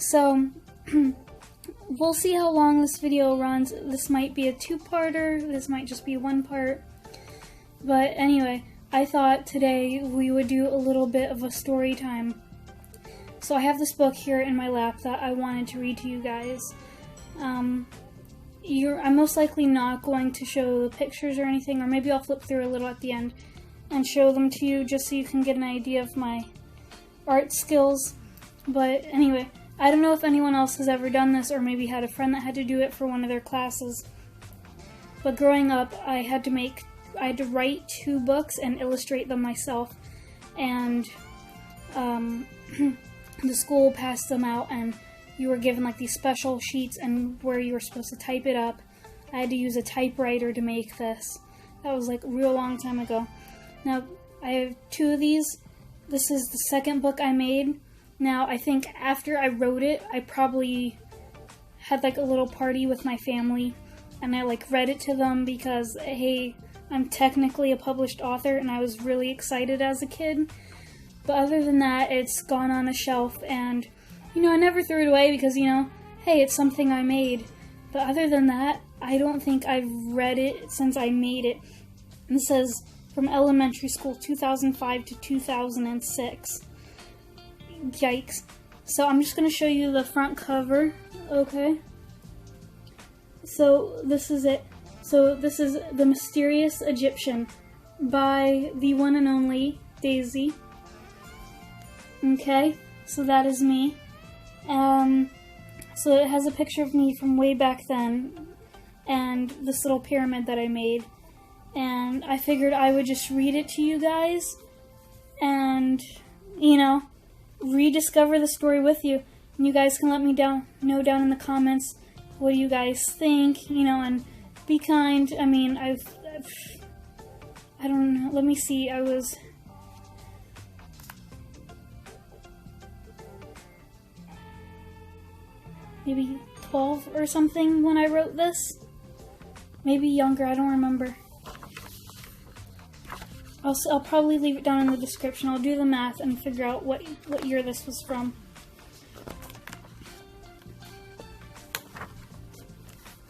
So, we'll see how long this video runs. This might be a two-parter, this might just be one part. But anyway, I thought today we would do a little bit of a story time. So I have this book here in my lap that I wanted to read to you guys. I'm most likely not going to show the pictures or anything, or maybe I'll flip through a little at the end and show them to you just so you can get an idea of my art skills. But anyway, I don't know if anyone else has ever done this or maybe had a friend that had to do it for one of their classes. But growing up, I had to write 2 books and illustrate them myself. And the school passed them out and you were given like these special sheets and where you were supposed to type it up. I had to use a typewriter to make this. That was like a real long time ago. Now, I have 2 of these. This is the second book I made. Now, I think after I wrote it, I probably had like a little party with my family and I like read it to them because, hey, I'm technically a published author and I was really excited as a kid. But other than that, it's gone on a shelf and, I never threw it away because, hey, it's something I made. But other than that, I don't think I've read it since I made it. And it says, from elementary school, 2005 to 2006. Yikes. So I'm just going to show you the front cover, okay? So this is it. So this is The Mysterious Egyptian by the one and only Daisy. Okay, so that is me. So it has a picture of me from way back then and this little pyramid that I made. And I figured I would just read it to you guys and, rediscover the story with you. And you guys can let me know down in the comments what do you guys think, and be kind. I mean, I don't know. Let me see. I was maybe 12 or something when I wrote this. Maybe younger, I don't remember. I'll probably leave it down in the description. I'll do the math and figure out what year this was from.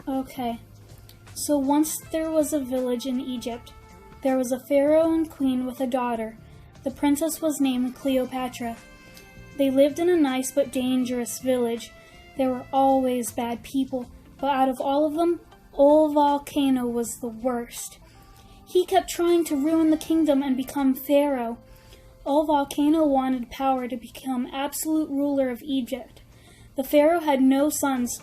Okay, so once there was a village in Egypt. There was a pharaoh and queen with a daughter. The princess was named Cleopatra. They lived in a nice but dangerous village. There were always bad people, but out of all of them, Old Volcano was the worst. He kept trying to ruin the kingdom and become pharaoh. Old Volcano wanted power to become absolute ruler of Egypt. The pharaoh had no sons.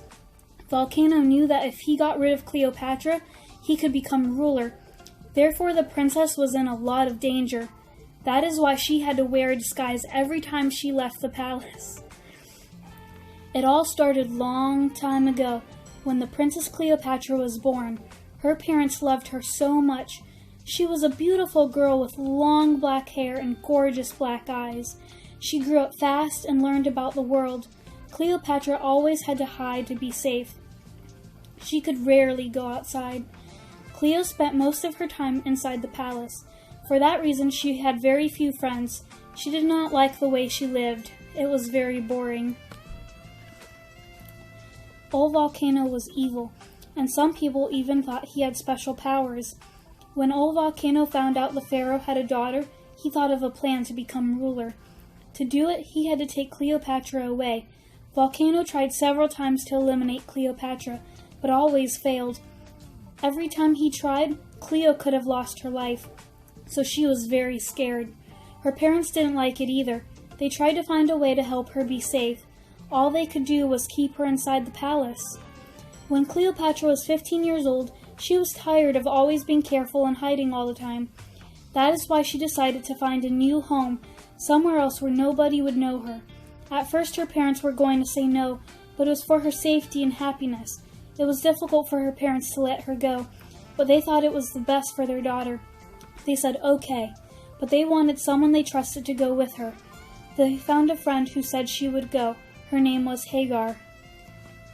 Volcano knew that if he got rid of Cleopatra, he could become ruler. Therefore, the princess was in a lot of danger. That is why she had to wear a disguise every time she left the palace. It all started long time ago, when the Princess Cleopatra was born. Her parents loved her so much. She was a beautiful girl with long black hair and gorgeous black eyes. She grew up fast and learned about the world. Cleopatra always had to hide to be safe. She could rarely go outside. Cleo spent most of her time inside the palace. For that reason, she had very few friends. She did not like the way she lived. It was very boring. Old Volcano was evil, and some people even thought he had special powers. When Old Volcano found out the pharaoh had a daughter, he thought of a plan to become ruler. To do it, he had to take Cleopatra away. Volcano tried several times to eliminate Cleopatra, but always failed. Every time he tried, Cleo could have lost her life, so she was very scared. Her parents didn't like it either. They tried to find a way to help her be safe. All they could do was keep her inside the palace. When Cleopatra was 15 years old, she was tired of always being careful and hiding all the time. That is why she decided to find a new home, somewhere else where nobody would know her. At first her parents were going to say no, but it was for her safety and happiness. It was difficult for her parents to let her go, but they thought it was the best for their daughter. They said okay, but they wanted someone they trusted to go with her. They found a friend who said she would go. Her name was Hagar.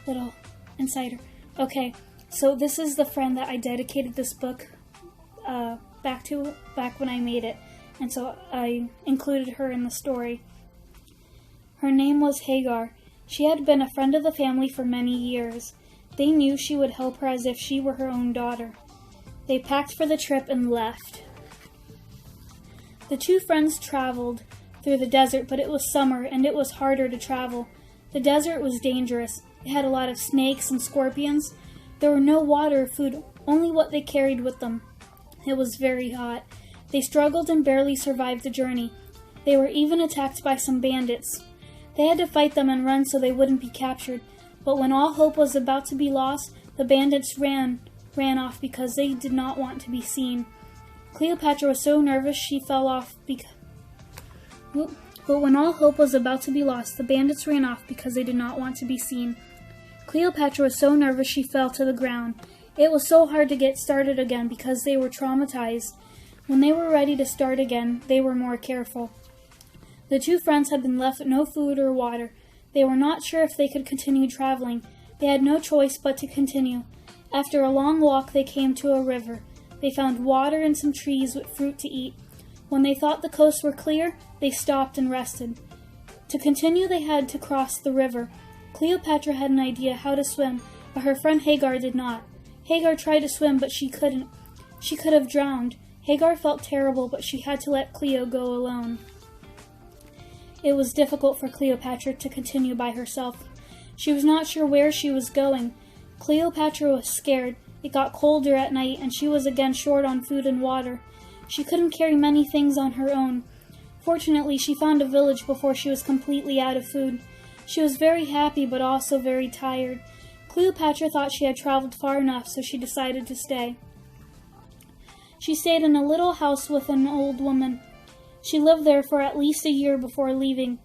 Little insider. Okay, so this is the friend that I dedicated this book back when I made it, and so I included her in the story. Her name was Hagar. She had been a friend of the family for many years. They knew she would help her as if she were her own daughter. They packed for the trip and left. The two friends traveled through the desert, but it was summer and it was harder to travel. The desert was dangerous. It had a lot of snakes and scorpions. There were no water or food, only what they carried with them. It was very hot. They struggled and barely survived the journey. They were even attacked by some bandits. They had to fight them and run so they wouldn't be captured. But when all hope was about to be lost, the bandits ran off because they did not want to be seen. Cleopatra was so nervous she fell off But when all hope was about to be lost, the bandits ran off because they did not want to be seen. Cleopatra was so nervous she fell to the ground. It was so hard to get started again because they were traumatized. When they were ready to start again, they were more careful. The two friends had been left with no food or water. They were not sure if they could continue traveling. They had no choice but to continue. After a long walk, they came to a river. They found water and some trees with fruit to eat. When they thought the coasts were clear, they stopped and rested. To continue, they had to cross the river. Cleopatra had an idea how to swim, but her friend Hagar did not. Hagar tried to swim, but she couldn't. She could have drowned. Hagar felt terrible, but she had to let Cleo go alone. It was difficult for Cleopatra to continue by herself. She was not sure where she was going. Cleopatra was scared. It got colder at night, and she was again short on food and water. She couldn't carry many things on her own. Fortunately, she found a village before she was completely out of food. She was very happy, but also very tired. Cleopatra thought she had traveled far enough, so she decided to stay. She stayed in a little house with an old woman. She lived there for at least a year before leaving.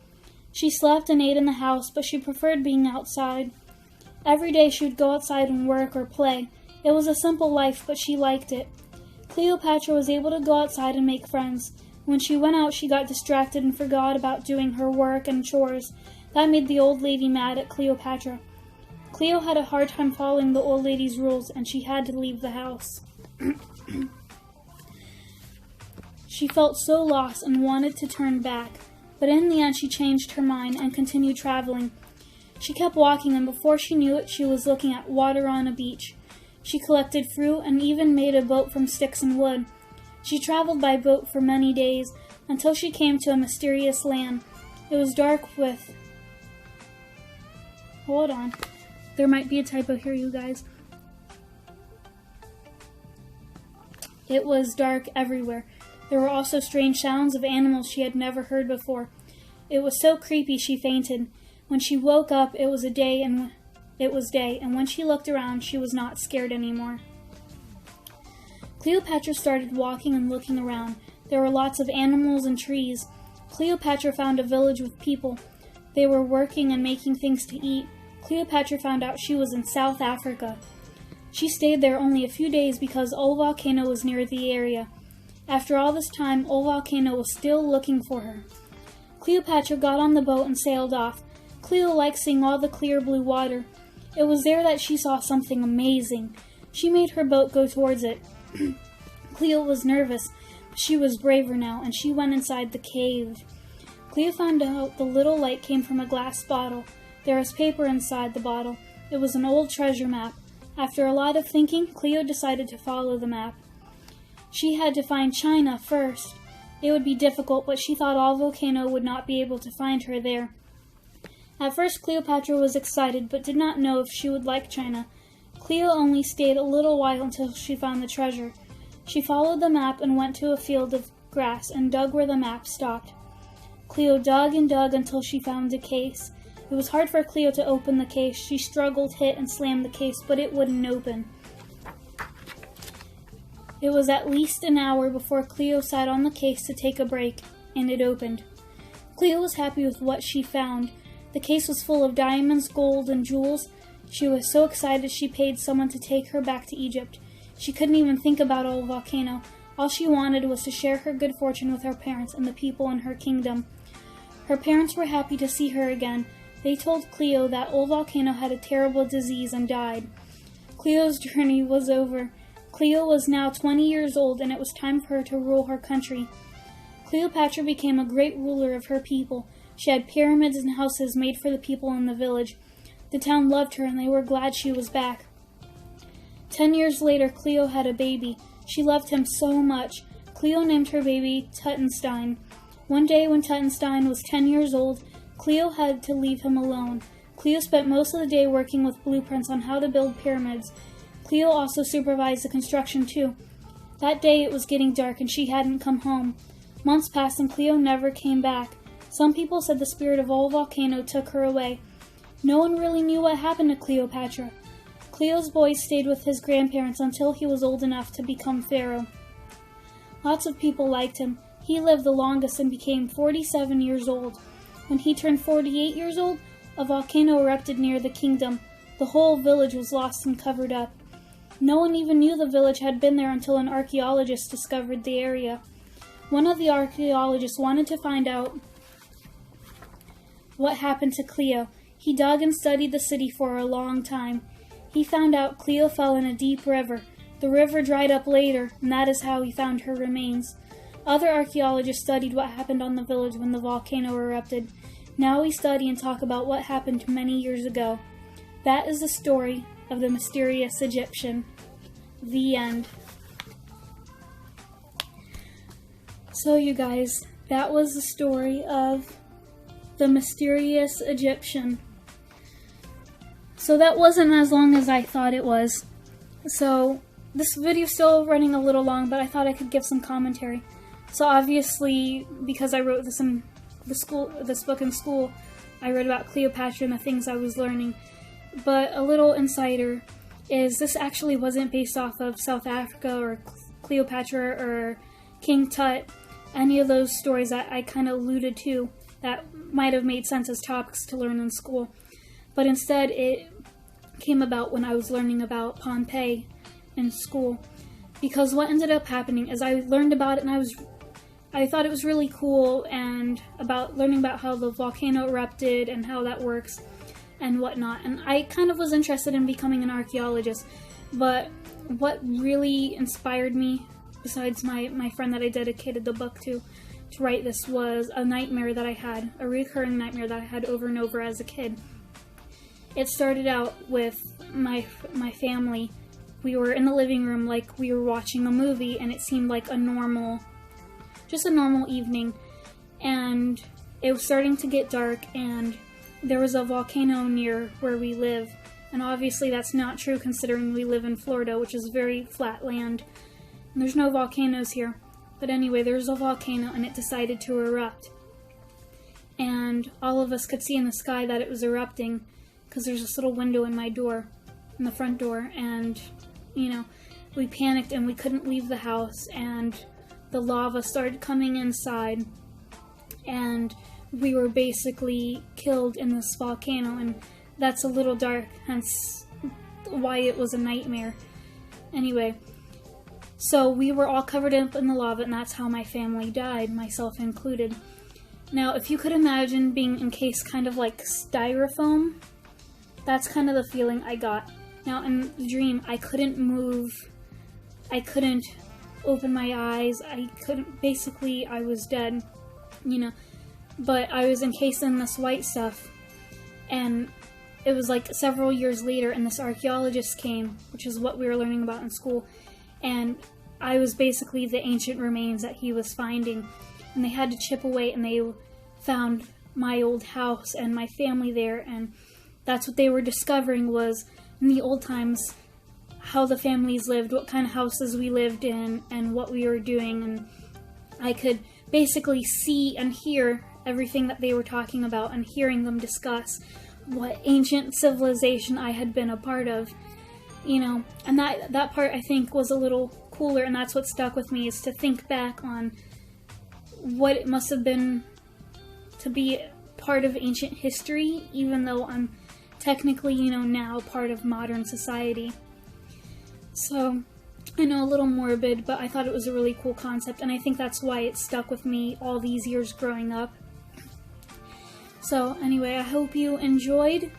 She slept and ate in the house, but she preferred being outside. Every day she would go outside and work or play. It was a simple life, but she liked it. Cleopatra was able to go outside and make friends. When she went out, she got distracted and forgot about doing her work and chores. That made the old lady mad at Cleopatra. Cleo had a hard time following the old lady's rules, and she had to leave the house. She felt so lost and wanted to turn back, but in the end she changed her mind and continued traveling. She kept walking, and before she knew it, she was looking at water on a beach. She collected fruit and even made a boat from sticks and wood. She traveled by boat for many days until she came to a mysterious land. It was dark with... Hold on. There might be a typo here, you guys. It was dark everywhere. There were also strange sounds of animals she had never heard before. It was so creepy she fainted. When she woke up, it was day, and when she looked around, she was not scared anymore. Cleopatra started walking and looking around. There were lots of animals and trees. Cleopatra found a village with people. They were working and making things to eat. Cleopatra found out she was in South Africa. She stayed there only a few days because Ol Volcano was near the area. After all this time, Ol Volcano was still looking for her. Cleopatra got on the boat and sailed off. Cleo liked seeing all the clear blue water. It was there that she saw something amazing. She made her boat go towards it. Cleo was nervous, but she was braver now, and she went inside the cave. Cleo found out the little light came from a glass bottle. There was paper inside the bottle. It was an old treasure map. After a lot of thinking, Cleo decided to follow the map. She had to find China first. It would be difficult, but she thought Ol Volcano would not be able to find her there. At first, Cleopatra was excited, but did not know if she would like China. Cleo only stayed a little while until she found the treasure. She followed the map and went to a field of grass and dug where the map stopped. Cleo dug and dug until she found a case. It was hard for Cleo to open the case. She struggled, hit, and slammed the case, but it wouldn't open. It was at least an hour before Cleo sat on the case to take a break, and it opened. Cleo was happy with what she found. The case was full of diamonds, gold, and jewels. She was so excited she paid someone to take her back to Egypt. She couldn't even think about Ol Volcano. All she wanted was to share her good fortune with her parents and the people in her kingdom. Her parents were happy to see her again. They told Cleo that Ol Volcano had a terrible disease and died. Cleo's journey was over. Cleo was now 20 years old, and it was time for her to rule her country. Cleopatra became a great ruler of her people. She had pyramids and houses made for the people in the village. The town loved her, and they were glad she was back. 10 years later, Cleo had a baby. She loved him so much. Cleo named her baby Tutenstein. One day when Tutenstein was 10 years old, Cleo had to leave him alone. Cleo spent most of the day working with blueprints on how to build pyramids. Cleo also supervised the construction too. That day it was getting dark and she hadn't come home. Months passed and Cleo never came back. Some people said the spirit of Old Volcano took her away. No one really knew what happened to Cleopatra. Cleo's boy stayed with his grandparents until he was old enough to become pharaoh. Lots of people liked him. He lived the longest and became 47 years old. When he turned 48 years old, a volcano erupted near the kingdom. The whole village was lost and covered up. No one even knew the village had been there until an archaeologist discovered the area. One of the archaeologists wanted to find out what happened to Cleo. He dug and studied the city for a long time. He found out Cleo fell in a deep river. The river dried up later, and that is how he found her remains. Other archaeologists studied what happened on the village when the volcano erupted. Now we study and talk about what happened many years ago. That is the story of the mysterious Egyptian. The end. So you guys, that was the story of the mysterious Egyptian. So that wasn't as long as I thought it was. So this video's still running a little long, but I thought I could give some commentary. So obviously, because I wrote this book in school, I read about Cleopatra and the things I was learning. But a little insider is this actually wasn't based off of South Africa or Cleopatra or King Tut, any of those stories that I kind of alluded to that might have made sense as topics to learn in school. But instead, it came about when I was learning about Pompeii in school. Because what ended up happening is I learned about it and I thought it was really cool, and learning about how the volcano erupted and how that works and whatnot. And I kind of was interested in becoming an archaeologist. But what really inspired me, besides my friend that I dedicated the book to write this, was a nightmare that I had, a recurring nightmare that I had over and over as a kid. It started out with my family. We were in the living room like we were watching a movie, and it seemed like just a normal evening. And it was starting to get dark, and there was a volcano near where we live. And obviously that's not true considering we live in Florida, which is very flat land. And there's no volcanoes here. But anyway, there was a volcano and it decided to erupt. And all of us could see in the sky that it was erupting because there's this little window in my door, in the front door. And, we panicked and we couldn't leave the house, and the lava started coming inside. And we were basically killed in this volcano, and that's a little dark, hence why it was a nightmare. Anyway, so we were all covered up in the lava, and that's how my family died, myself included. Now, if you could imagine being encased kind of like styrofoam, that's kind of the feeling I got. Now, in the dream, I couldn't move, I couldn't open my eyes, basically I was dead, but I was encased in this white stuff. And it was like several years later, and this archaeologist came, which is what we were learning about in school, and I was basically the ancient remains that he was finding. And they had to chip away, and they found my old house and my family there, and that's what they were discovering was, in the old times, how the families lived, what kind of houses we lived in, and what we were doing. And I could basically see and hear everything that they were talking about, and hearing them discuss what ancient civilization I had been a part of, and that part I think was a little cooler, and that's what stuck with me, is to think back on what it must have been to be part of ancient history, even though I'm technically, now part of modern society. So, I know, a little morbid, but I thought it was a really cool concept, and I think that's why it stuck with me all these years growing up. So, anyway, I hope you enjoyed,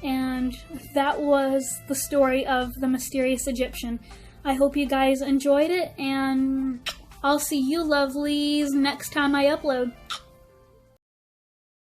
and that was the story of the mysterious Egyptian. I hope you guys enjoyed it, and I'll see you lovelies next time I upload.